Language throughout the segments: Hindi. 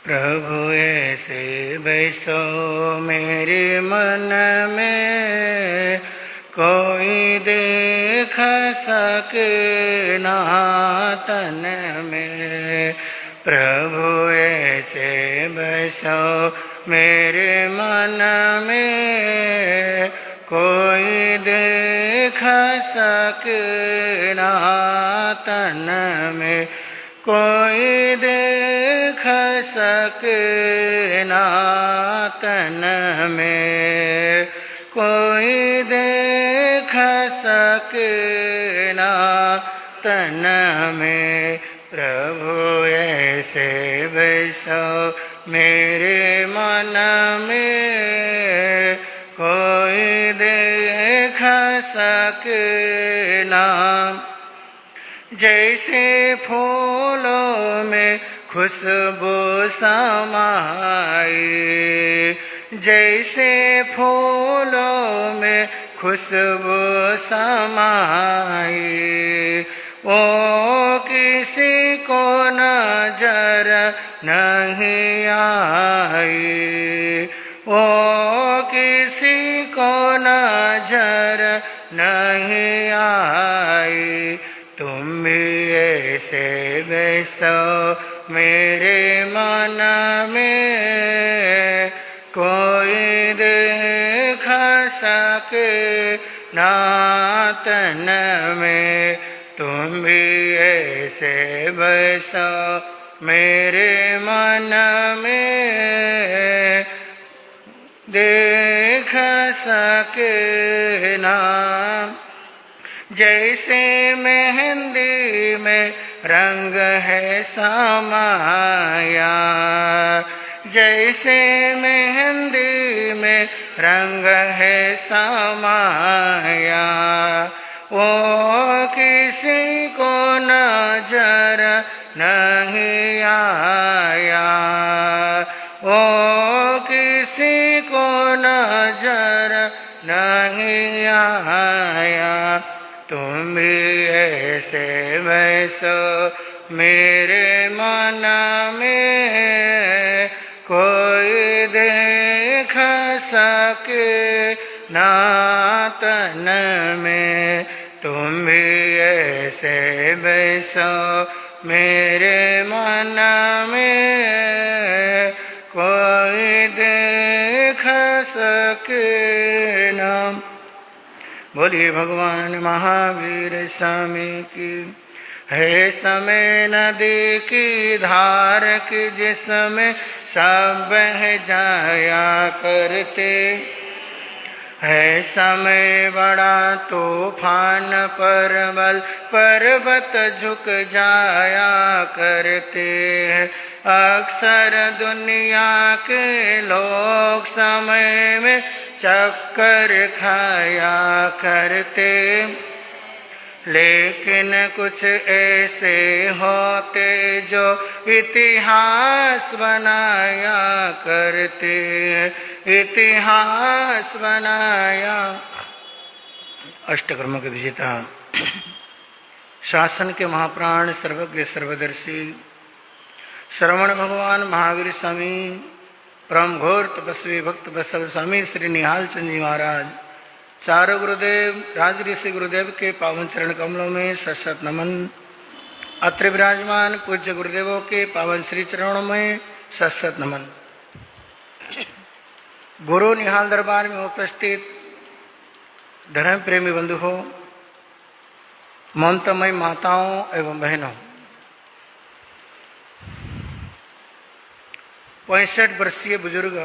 प्रभु ऐसे बैसो मेरे मन में, कोई देख सके ना तन में। प्रभु ऐसे बैसो मेरे मन में, कोई देख सके ना तन में। कोई देख सके ना तन में, कोई देख सके ना तन में। प्रभु ऐसे बैसो मेरे मन में, कोई देख सके ना। जैसे फूलों में खुशबू समाई, जैसे फूलों में खुशबू समाई, वो किसी को नजर नहीं आई, वो किसी को नजर नहीं आई। तुम भी ऐसे बैसो मेरे मन में, कोई देख सके ना तन में। तुम भी ऐसे बैसो मेरे मन में, देख सके ना। जैसे मेहंदी में रंग है समाया, जैसे मेहंदी में रंग है समाया, वो किसी को नजर नहीं आया, वो किसी को नजर नहीं आया। तुम भी ऐसे बैसो मेरे मन में, कोई देख सके ना तन में। तुम भी ऐसे बैसो मेरे मन में, कोई देख सके ना। बोलिए भगवान महावीर स्वामी की। है समय नदी की धार की, जिसमें सब बह जाया करते। है समय बड़ा तूफान परबल पर्वत झुक जाया करते। अक्सर दुनिया के लोग समय में चक्कर खाया करते, लेकिन कुछ ऐसे होते जो इतिहास बनाया करते, इतिहास बनाया। अष्टकर्मों के विजेता, शासन के महाप्राण, सर्वज्ञ सर्वदर्शी श्रवण भगवान महावीर स्वामी, परम घोर तपस्वी भक्त बसव स्वामी श्री निहाल चंद जी महाराज, चारों गुरुदेव राजऋषि गुरुदेव के पावन चरण कमलों में सशत नमन। अत्र विराजमान पूज्य गुरुदेवों के पावन श्री चरणों में सशत नमन। गुरु निहाल दरबार में उपस्थित धर्म प्रेमी बंधु हो, ममतामय माताओं एवं बहनों, 65 वर्षीय बुजुर्ग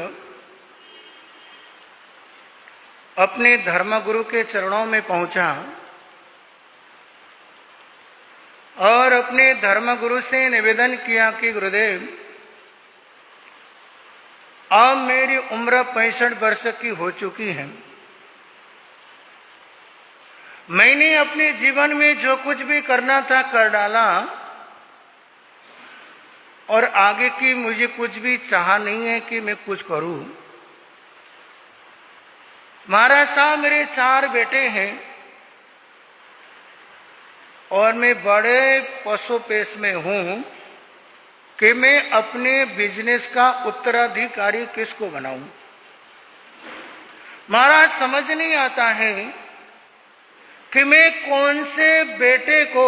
अपने धर्मगुरु के चरणों में पहुंचा और अपने धर्मगुरु से निवेदन किया कि गुरुदेव, अब मेरी उम्र 65 वर्ष की हो चुकी है। मैंने अपने जीवन में जो कुछ भी करना था कर डाला और आगे की मुझे कुछ भी चाह नहीं है कि मैं कुछ करूं। महाराज साहब, मेरे 4 बेटे हैं और मैं बड़े पशु पेश में हूं। कि मैं अपने बिजनेस का उत्तराधिकारी किसको बनाऊं। महाराज समझ नहीं आता है कि मैं कौन से बेटे को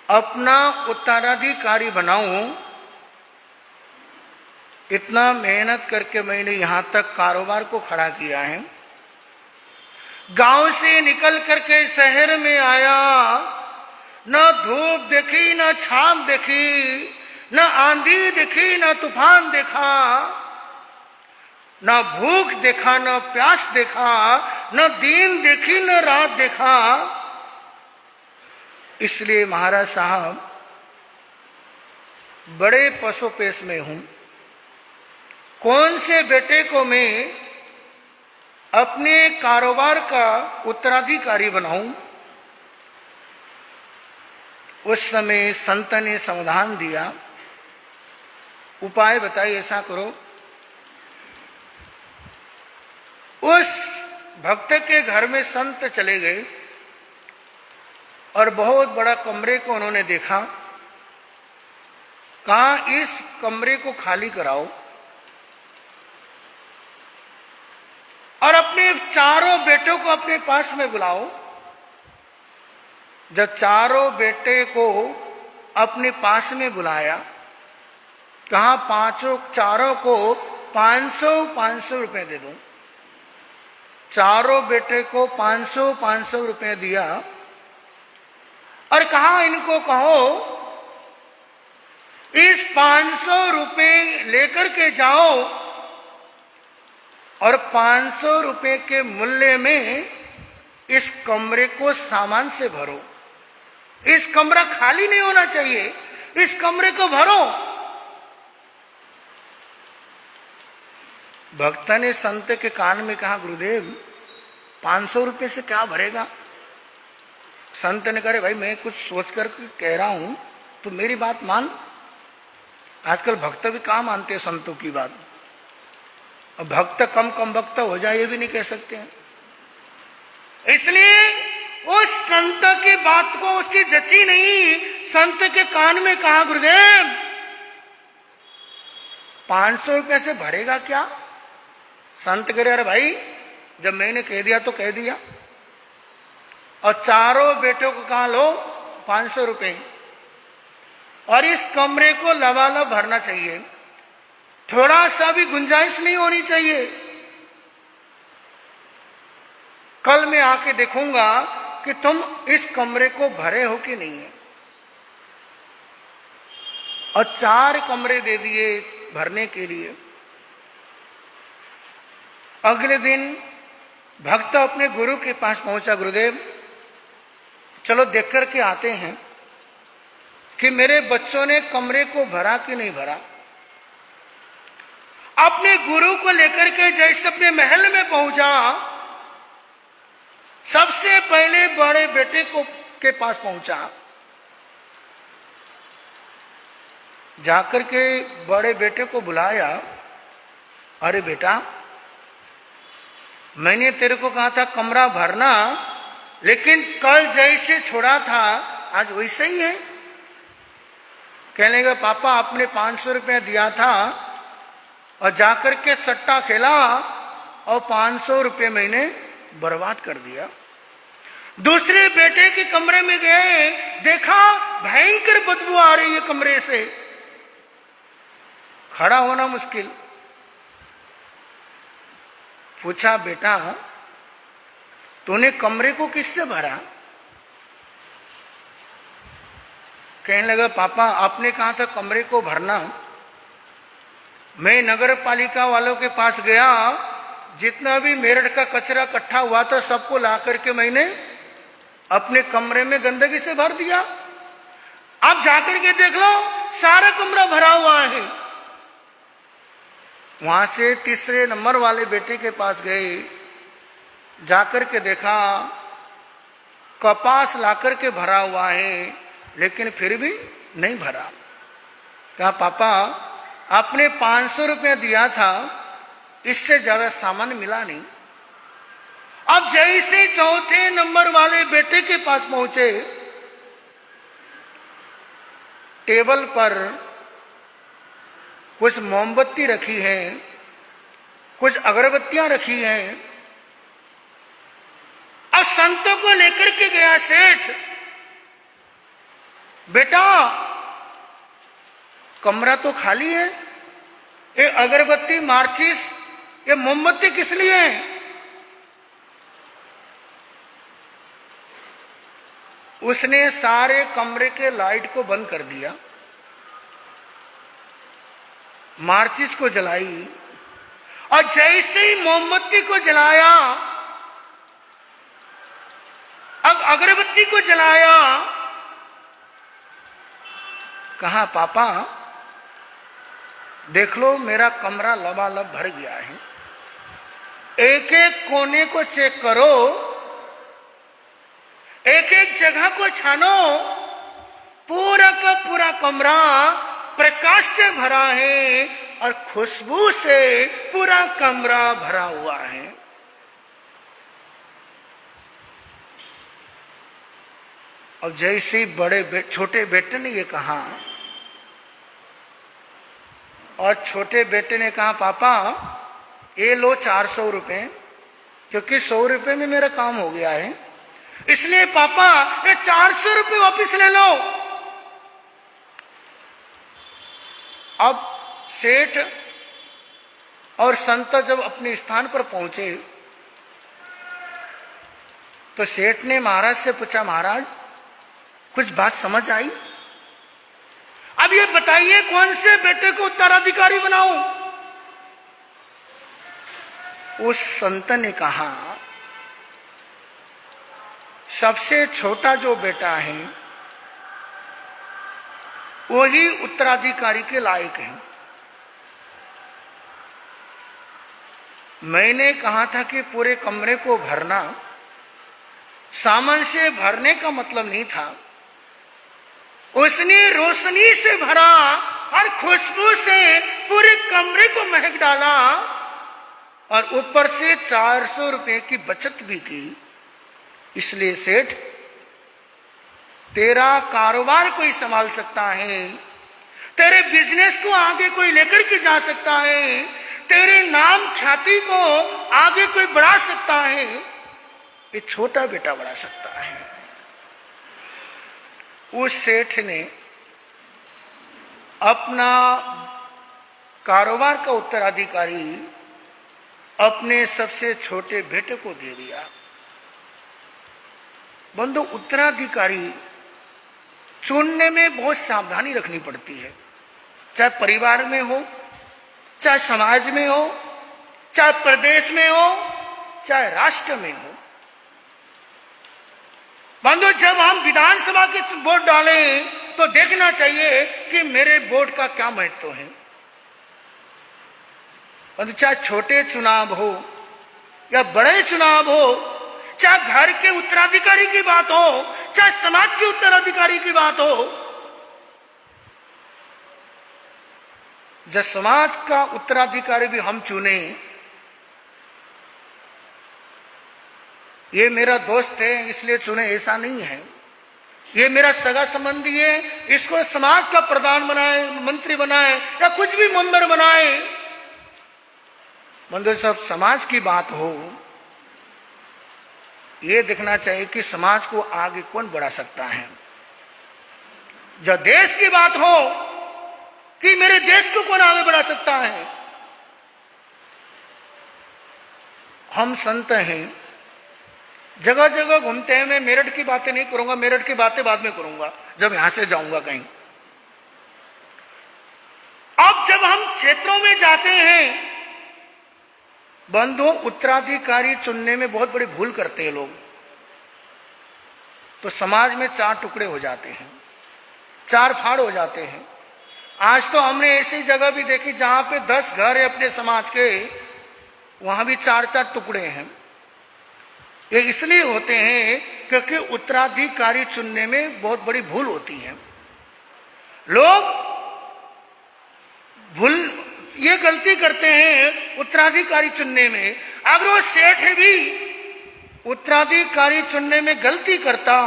अपना उत्तराधिकारी बनाऊं। इतना मेहनत करके मैंने यहां तक कारोबार को खड़ा किया है। गांव से निकल करके शहर में आया, न धूप देखी, न छाप देखी, न आंधी देखी, न तूफान देखा, न भूख देखा, न प्यास देखा, न दिन देखी, न रात देखा। इसलिए महाराज साहब बड़े पसोपेश में हूं। कौन से बेटे को मैं अपने कारोबार का उत्तराधिकारी बनाऊं। उस समय संत ने समाधान दिया, उपाय बताइए, ऐसा करो। उस भक्त के घर में संत चले गए और बहुत बड़ा कमरे को उन्होंने देखा। कहा इस कमरे को खाली कराओ और अपने चारों बेटों को अपने पास में बुलाओ। जब चारों बेटे को अपने पास में बुलाया, कहा चारों को 500 रुपए दे दो। चारों बेटे को 500 रुपए दिया और कहा इनको कहो इस 500 रुपए लेकर के जाओ और 500 रुपए के मूल्य में इस कमरे को सामान से भरो। इस कमरा खाली नहीं होना चाहिए, इस कमरे को भरो। भक्त ने संत के कान में कहा, गुरुदेव 500 रुपए से क्या भरेगा। संत ने कहा, भाई मैं कुछ सोच कर कह रहा हूं, तो मेरी बात मान। आजकल भक्त भी कहाँ मानते हैं संतों की बात। और भक्त कम भक्त हो जाए ये भी नहीं कह सकते हैं। इसलिए उस संत की बात को उसकी जची नहीं। संत के कान में कहा, गुरुदेव 500 रुपए से भरेगा क्या। संत कह रहे, अरे भाई जब मैंने कह दिया तो कह दिया। और चारों बेटों को कहा, लो 500 रुपए और इस कमरे को लबालब भरना चाहिए, थोड़ा सा भी गुंजाइश नहीं होनी चाहिए। कल मैं आके देखूंगा कि तुम इस कमरे को भरे हो कि नहीं है। और 4 कमरे दे दिए भरने के लिए। अगले दिन भक्त अपने गुरु के पास पहुंचा, गुरुदेव चलो देख कर के आते हैं कि मेरे बच्चों ने कमरे को भरा कि नहीं भरा। अपने गुरु को लेकर के जैसे अपने महल में पहुंचा, सबसे पहले बड़े बेटे को के पास पहुंचा। जाकर के बड़े बेटे को बुलाया, अरे बेटा मैंने तेरे को कहा था कमरा भरना, लेकिन कल जैसे छोड़ा था आज वैसे ही है। कहने लगा, पापा आपने 500 रुपया दिया था और जाकर के सट्टा खेला और 500 रुपये मैंने बर्बाद कर दिया। दूसरे बेटे के कमरे में गए, देखा भयंकर बदबू आ रही है कमरे से, खड़ा होना मुश्किल। पूछा, बेटा तूने कमरे को किससे भरा। कहने लगा, पापा आपने कहा था कमरे को भरना। मैं नगर पालिका वालों के पास गया, जितना भी मेरठ का कचरा इकट्ठा हुआ था सबको ला करके मैंने अपने कमरे में गंदगी से भर दिया। आप जाकर के देख लो, सारा कमरा भरा हुआ है। वहां से तीसरे नंबर वाले बेटे के पास गए, जाकर के देखा कपास लाकर के भरा हुआ है, लेकिन फिर भी नहीं भरा। कहा, पापा आपने 500 रुपया दिया था, इससे ज्यादा सामान मिला नहीं। अब जैसे चौथे नंबर वाले बेटे के पास पहुंचे, टेबल पर कुछ मोमबत्ती रखी है, कुछ अगरबत्तियां रखी हैं। अब संतों को लेकर के गया सेठ, बेटा कमरा तो खाली है, ये अगरबत्ती, मार्चिस, ये मोमबत्ती किस लिए है? उसने सारे कमरे के लाइट को बंद कर दिया, मार्चिस को जलाई, और जैसे ही मोमबत्ती को जलाया, अब अगरबत्ती को जलाया, कहा पापा देख लो मेरा कमरा लबालब भर गया है, एक एक कोने को चेक करो, एक एक जगह को छानो, पूरा का पूरा कमरा प्रकाश से भरा है और खुशबू से पूरा कमरा भरा हुआ है। अब जैसे छोटे बेटे ने ये कहा, और छोटे बेटे ने कहा पापा ये लो 400 रुपए, क्योंकि 100 रुपए में मेरा काम हो गया है, इसलिए पापा ये 400 रुपए वापिस ले लो। अब सेठ और संत जब अपने स्थान पर पहुंचे तो सेठ ने महाराज से पूछा, महाराज कुछ बात समझ आई? अब ये बताइए कौन से बेटे को उत्तराधिकारी बनाऊं? उस संत ने कहा, सबसे छोटा जो बेटा है वही उत्तराधिकारी के लायक है। मैंने कहा था कि पूरे कमरे को भरना, सामान से भरने का मतलब नहीं था, उसने रोशनी से भरा और खुशबू से पूरे कमरे को महक डाला, और ऊपर से 400 रुपए की बचत भी की। इसलिए सेठ तेरा कारोबार कोई संभाल सकता है, तेरे बिजनेस को आगे कोई लेकर के जा सकता है, तेरे नाम ख्याति को आगे कोई बढ़ा सकता है, ये छोटा बेटा बढ़ा सकता है। उस सेठ ने अपना कारोबार का उत्तराधिकारी अपने सबसे छोटे बेटे को दे दिया। बंधु, उत्तराधिकारी चुनने में बहुत सावधानी रखनी पड़ती है, चाहे परिवार में हो, चाहे समाज में हो, चाहे प्रदेश में हो, चाहे राष्ट्र में हो। बंधु, जब हम विधानसभा के वोट डालें तो देखना चाहिए कि मेरे वोट का क्या महत्व है। बंधु, चाहे छोटे चुनाव हो या बड़े चुनाव हो, चाहे घर के उत्तराधिकारी की बात हो, चाहे समाज के उत्तराधिकारी की बात हो, जब समाज का उत्तराधिकारी भी हम चुने, ये मेरा दोस्त है इसलिए चुने, ऐसा नहीं है। ये मेरा सगा संबंधी है, इसको समाज का प्रधान बनाए, मंत्री बनाए या कुछ भी मेंबर बनाए। बंधु, सब समाज की बात हो, ये देखना चाहिए कि समाज को आगे कौन बढ़ा सकता है। जब देश की बात हो कि मेरे देश को कौन आगे बढ़ा सकता है, हम संत हैं, जगह जगह घूमते हैं। मैं मेरठ की बातें नहीं करूंगा, मेरठ की बातें बाद में करूंगा जब यहां से जाऊंगा कहीं। अब जब हम क्षेत्रों में जाते हैं, बंधु, उत्तराधिकारी चुनने में बहुत बड़ी भूल करते हैं लोग, तो समाज में 4 टुकड़े हो जाते हैं, 4 फाड़ हो जाते हैं। आज तो हमने ऐसी जगह भी देखी जहां पे 10 घर है अपने समाज के, वहां भी 4-4 टुकड़े हैं। ये इसलिए होते हैं क्योंकि उत्तराधिकारी चुनने में बहुत बड़ी भूल होती है। लोग ये गलती करते हैं उत्तराधिकारी चुनने में। अगर वो सेठ भी उत्तराधिकारी चुनने में गलती करता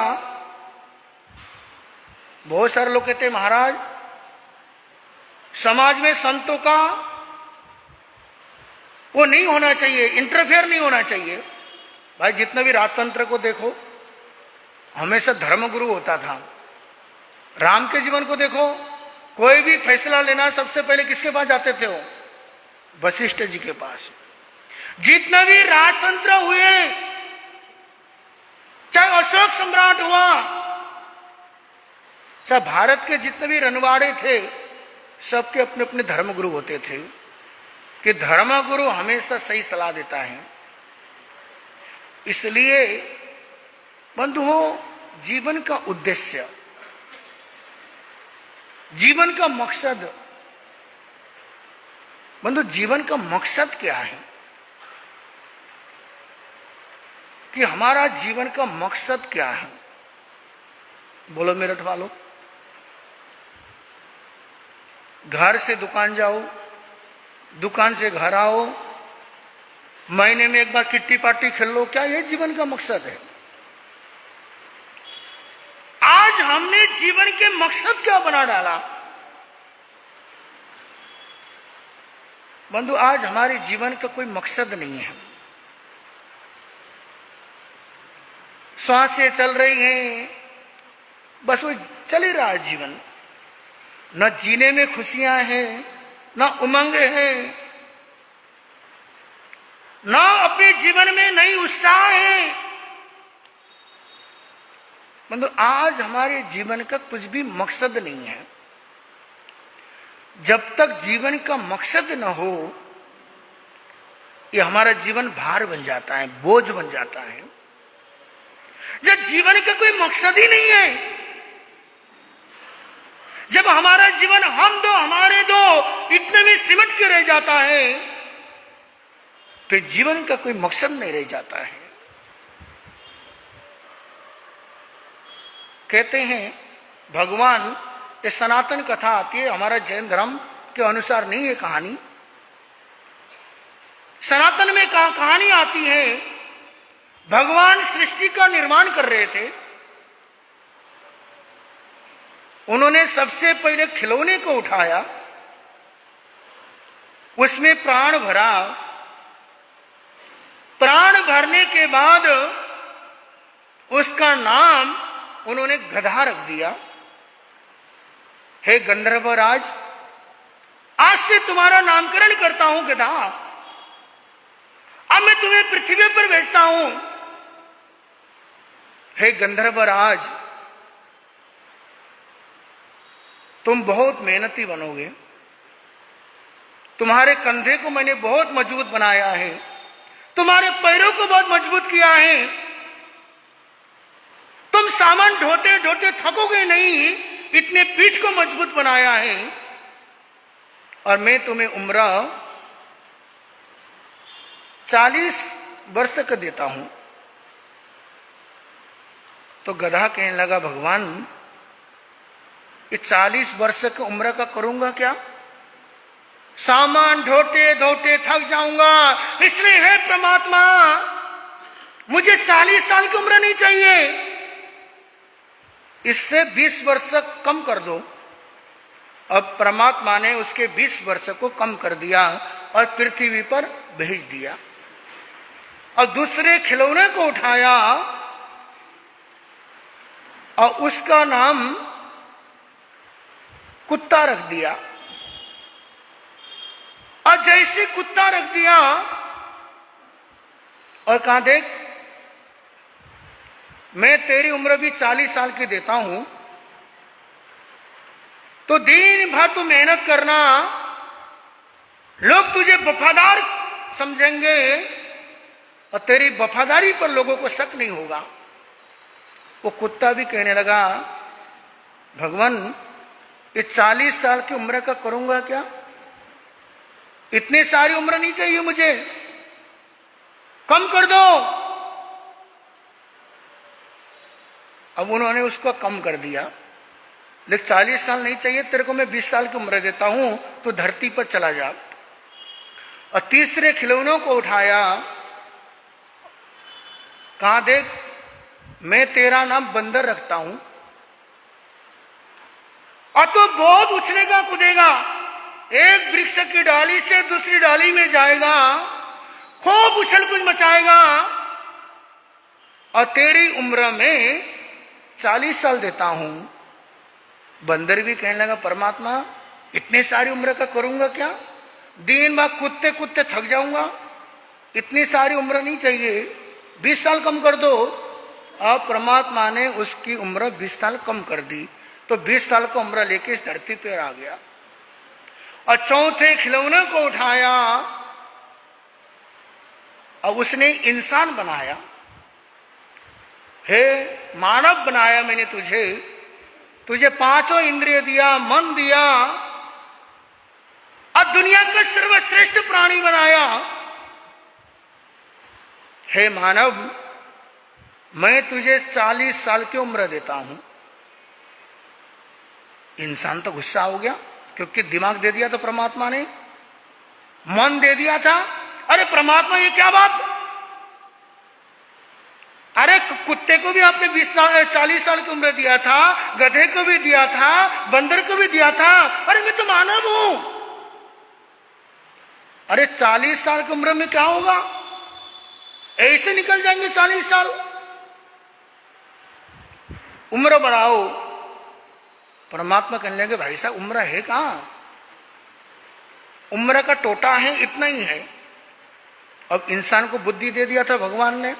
बहुत सारे लोग कहते हैं महाराज समाज में संतों का वो नहीं होना चाहिए, इंटरफेयर नहीं होना चाहिए। भाई जितने भी राजतंत्र को देखो हमेशा धर्मगुरु होता था। राम के जीवन को देखो, कोई भी फैसला लेना सबसे पहले किसके पास जाते थे वो? वशिष्ठ जी के पास। जितने भी राजतंत्र हुए, चाहे अशोक सम्राट हुआ, चाहे भारत के जितने भी रनवाड़े थे, सबके अपने अपने धर्मगुरु होते थे कि धर्मगुरु हमेशा सही सलाह देता है। इसलिए बंधुओं, जीवन का उद्देश्य, जीवन का मकसद, बंधु जीवन का मकसद क्या है? कि हमारा जीवन का मकसद क्या है? बोलो मेरठ वालों। घर से दुकान जाओ, दुकान से घर आओ, महीने में एक बार किट्टी पार्टी खेल लो, क्या ये जीवन का मकसद है? आज हमने जीवन के मकसद क्या बना डाला? बंधु आज हमारे जीवन का कोई मकसद नहीं है। सांसें चल रही हैं, बस वो चल ही रहा है जीवन। न जीने में खुशियां हैं, न उमंग है, न अपने जीवन में नई उत्साह है। मतलब आज हमारे जीवन का कुछ भी मकसद नहीं है। जब तक जीवन का मकसद न हो, ये हमारा जीवन भार बन जाता है, बोझ बन जाता है। जब जीवन का कोई मकसद ही नहीं है, जब हमारा जीवन हम दो हमारे दो इतने में सिमट के रह जाता है, फिर जीवन का कोई मकसद नहीं रह जाता है। कहते हैं भगवान, ये सनातन कथा आती है, हमारा जैन धर्म के अनुसार नहीं है कहानी। सनातन में कहानी आती है, भगवान सृष्टि का निर्माण कर रहे थे। उन्होंने सबसे पहले खिलौने को उठाया, उसमें प्राण भरा। प्राण भरने के बाद उसका नाम उन्होंने गधा रख दिया। हे गंधर्वराज, आज से तुम्हारा नामकरण करता हूं गधा। अब मैं तुम्हें पृथ्वी पर भेजता हूं। हे गंधर्वराज, तुम बहुत मेहनती बनोगे। तुम्हारे कंधे को मैंने बहुत मजबूत बनाया है, तुम्हारे पैरों को बहुत मजबूत किया है। तुम सामान ढोते ढोते थकोगे नहीं, इतने पीठ को मजबूत बनाया है। और मैं तुम्हें उम्र 40 वर्ष का देता हूं। तो गधा कहने लगा, भगवान ये 40 वर्ष की उम्र का करूंगा क्या? सामान ढोते ढोते थक जाऊंगा। इसलिए है परमात्मा, मुझे 40 साल की उम्र नहीं चाहिए, इससे 20 वर्ष कम कर दो। अब परमात्मा ने उसके 20 वर्ष को कम कर दिया और पृथ्वी पर भेज दिया। और दूसरे खिलौने को उठाया और उसका नाम कुत्ता रख दिया। और जैसे कुत्ता रख दिया और कहा, देख मैं तेरी उम्र भी 40 साल की देता हूं, तो दिन भर तू मेहनत करना, लोग तुझे वफादार समझेंगे और तेरी वफादारी पर लोगों को शक नहीं होगा। वो कुत्ता भी कहने लगा, भगवान ये 40 साल की उम्र का करूंगा क्या? इतनी सारी उम्र नहीं चाहिए मुझे, कम कर दो। अब उन्होंने उसको कम कर दिया, लेकिन 40 साल नहीं चाहिए तेरे को, मैं 20 साल की उम्र देता हूं, तो धरती पर चला जा। और तीसरे खिलौनों को उठाया, कहा, देख मैं तेरा नाम बंदर रखता हूं, और तो बहुत उछलेगा कूदेगा, एक वृक्ष की डाली से दूसरी डाली में जाएगा, खूब उछल कूद मचाएगा, और तेरी उम्र में 40 साल देता हूं। बंदर भी कहने लगा, परमात्मा इतने सारी उम्र का करूंगा क्या? दिन भर कूदते कूदते थक जाऊंगा, इतनी सारी उम्र नहीं चाहिए, 20 साल कम कर दो। अब परमात्मा ने उसकी उम्र 20 साल कम कर दी, तो 20 साल का उम्र लेके इस धरती पर आ गया और चौथे खिलौने को उठाया और उसने इंसान बनाया। हे मानव बनाया मैंने तुझे, तुझे 5 इंद्रिय दिया, मन दिया, और दुनिया का सर्वश्रेष्ठ प्राणी बनाया। हे मानव, मैं तुझे 40 साल की उम्र देता हूं। इंसान तो गुस्सा हो गया, क्योंकि दिमाग दे दिया था परमात्मा ने, मन दे दिया था। अरे परमात्मा ये क्या बात? अरे कुत्ते को भी आपने 40 साल की उम्र दिया था, गधे को भी दिया था, बंदर को भी दिया था, अरे मैं तो मानव हूं। अरे 40 साल की उम्र में क्या होगा? ऐसे निकल जाएंगे 40 साल। उम्र बढ़ाओ। परमात्मा कहने लगे, भाई साहब उम्र है कहां? उम्र का टोटा है, इतना ही है। अब इंसान को बुद्धि दे दिया था भगवान ने,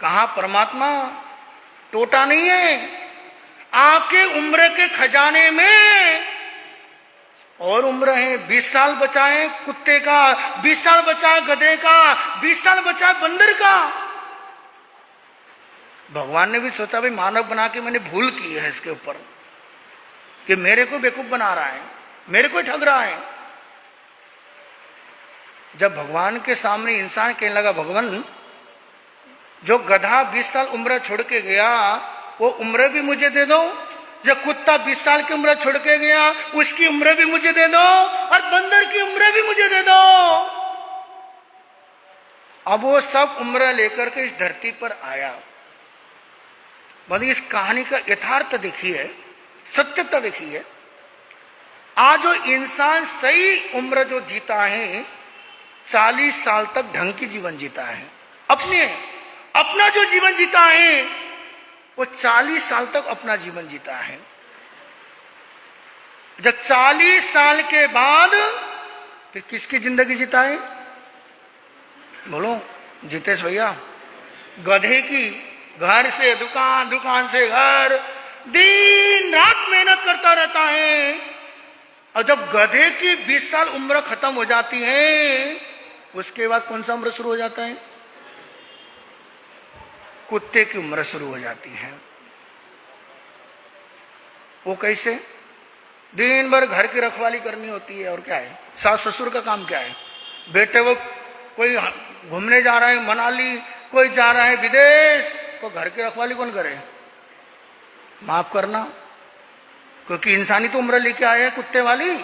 कहा परमात्मा टोटा नहीं है, आपके उम्र के खजाने में और उम्र है। 20 साल बचाए कुत्ते का, 20 साल बचाए गधे का, 20 साल बचाए बंदर का। भगवान ने भी सोचा, भाई मानव बना के मैंने भूल की है इसके ऊपर, कि मेरे को बेवकूफ बना रहा है, मेरे को ठग रहा है। जब भगवान के सामने इंसान कहने लगा, भगवान जो गधा 20 साल उम्र छोड़ के गया वो उम्र भी मुझे दे दो, जो कुत्ता 20 साल की उम्र छोड़ के गया उसकी उम्र भी मुझे दे दो, और बंदर की उम्र भी मुझे दे दो। अब वो सब उम्र लेकर के इस धरती पर आया। मतलब इस कहानी का यथार्थ देखिए, सत्यता देखिए। आज जो इंसान सही उम्र जो जीता है, 40 साल तक ढंग की जीवन जीता है, अपना जो जीवन जीता है वो 40 साल तक अपना जीवन जीता है। जब 40 साल के बाद फिर किसकी जिंदगी जीता है? बोलो जितेश भैया। गधे की, घर से दुकान, दुकान से घर, दिन रात मेहनत करता रहता है। और जब गधे की 20 साल उम्र खत्म हो जाती है, उसके बाद कौन सा उम्र शुरू हो जाता है? कुत्ते की उम्र शुरू हो जाती है। वो कैसे? दिन भर घर की रखवाली करनी होती है, और क्या है, सास ससुर का काम क्या है? बेटे वो कोई घूमने जा रहा है मनाली, कोई जा रहा है विदेश, तो घर की रखवाली कौन करे? माफ करना, क्योंकि इंसानी तो उम्र लेके आए हैं कुत्ते वाली।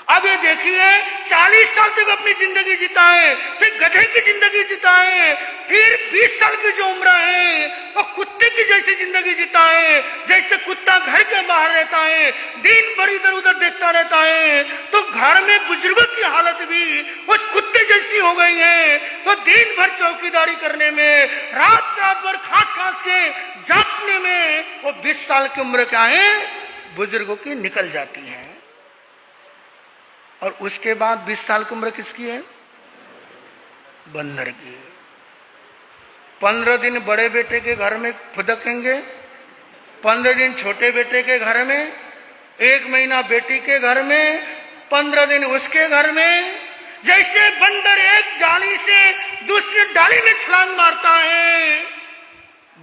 अब ये देखिए 40 साल तक अपनी जिंदगी जीता है, फिर गधे की जिंदगी जीता है, फिर 20 साल की जो उम्र है वो कुत्ते की जैसी जिंदगी जीता है। जैसे कुत्ता घर के बाहर रहता है, दिन भर इधर उधर देखता रहता है, तो घर में बुजुर्गों की हालत भी उस कुत्ते जैसी हो गई है। तो दिन भर चौकीदारी करने में, रात भर खास खास के जागने में वो 20 साल की उम्र क्या है बुजुर्गों की निकल जाती है। और उसके बाद 20 साल की उम्र किसकी है? बंदर की। 15 दिन बड़े बेटे के घर में फुदकेंगे, 15 दिन छोटे बेटे के घर में, 1 महीना बेटी के घर में, 15 दिन उसके घर में। जैसे बंदर एक डाली से दूसरी डाली में छलांग मारता है,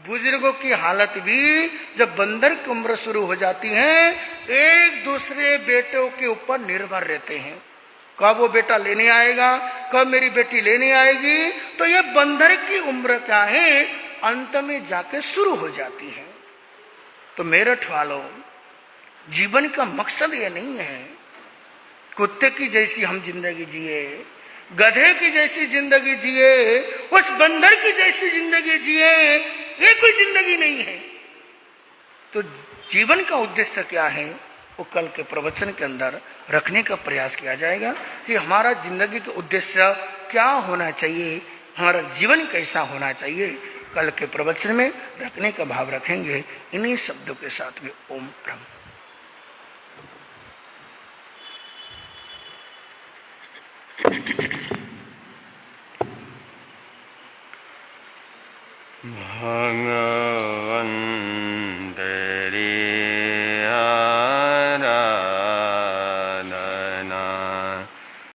बुजुर्गों की हालत भी जब बंदर की उम्र शुरू हो जाती है, एक दूसरे बेटों के ऊपर निर्भर रहते हैं। कब वो बेटा लेने आएगा, कब मेरी बेटी लेने आएगी। तो ये बंदर की उम्र क्या है, अंत में जाके शुरू हो जाती है। तो मेरठ वालों, जीवन का मकसद ये नहीं है कुत्ते की जैसी हम जिंदगी जिए, गधे की जैसी जिंदगी जिए, उस बंदर की जैसी जिंदगी जिए, ये कोई जिंदगी नहीं है। तो जीवन का उद्देश्य क्या है वो कल के प्रवचन के अंदर रखने का प्रयास किया जाएगा कि हमारा जिंदगी का उद्देश्य क्या होना चाहिए, हमारा जीवन कैसा होना चाहिए, कल के प्रवचन में रखने का भाव रखेंगे। इन्हीं शब्दों के साथ में ओम ब्रह्म। भगवन्